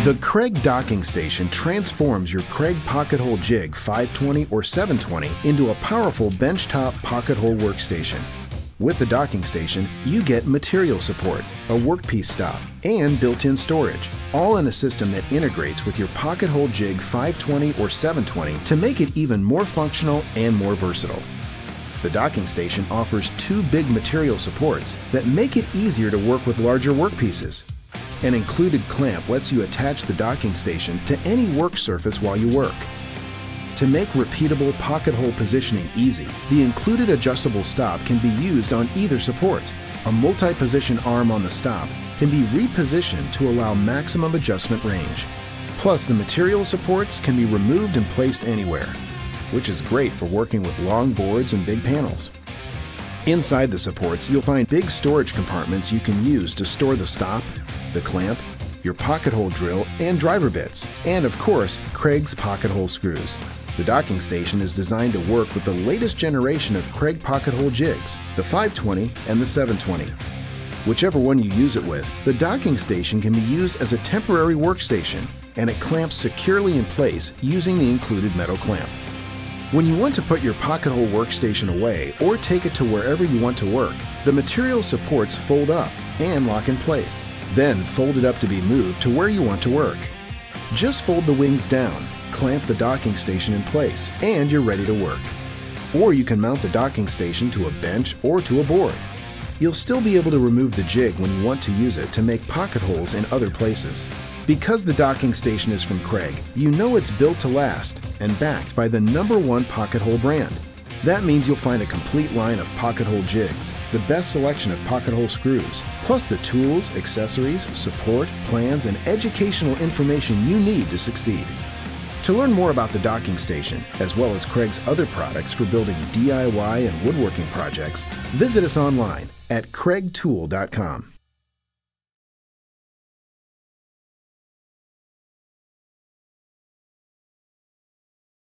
The Kreg Docking Station transforms your Kreg Pocket-Hole Jig 520 or 720 into a powerful benchtop pocket-hole workstation. With the docking station, you get material support, a workpiece stop, and built-in storage, all in a system that integrates with your Pocket-Hole Jig 520 or 720 to make it even more functional and more versatile. The docking station offers two big material supports that make it easier to work with larger workpieces. An included clamp lets you attach the docking station to any work surface while you work. To make repeatable pocket hole positioning easy, the included adjustable stop can be used on either support. A multi-position arm on the stop can be repositioned to allow maximum adjustment range. Plus, the material supports can be removed and placed anywhere, which is great for working with long boards and big panels. Inside the supports, you'll find big storage compartments you can use to store the stop, the clamp, your pocket hole drill, and driver bits, and of course, Kreg's pocket hole screws. The docking station is designed to work with the latest generation of Kreg Pocket-Hole Jigs, the 520 and the 720. Whichever one you use it with, the docking station can be used as a temporary workstation, and it clamps securely in place using the included metal clamp. When you want to put your pocket hole workstation away or take it to wherever you want to work, the material supports fold up and lock in place, then fold it up to be moved to where you want to work. Just fold the wings down, clamp the docking station in place, and you're ready to work. Or you can mount the docking station to a bench or to a board. You'll still be able to remove the jig when you want to use it to make pocket holes in other places. Because the docking station is from Kreg, you know it's built to last and backed by the #1 pocket hole brand. That means you'll find a complete line of pocket hole jigs, the best selection of pocket hole screws, plus the tools, accessories, support, plans, and educational information you need to succeed. To learn more about the docking station, as well as Kreg's other products for building DIY and woodworking projects, visit us online at kregtool.com.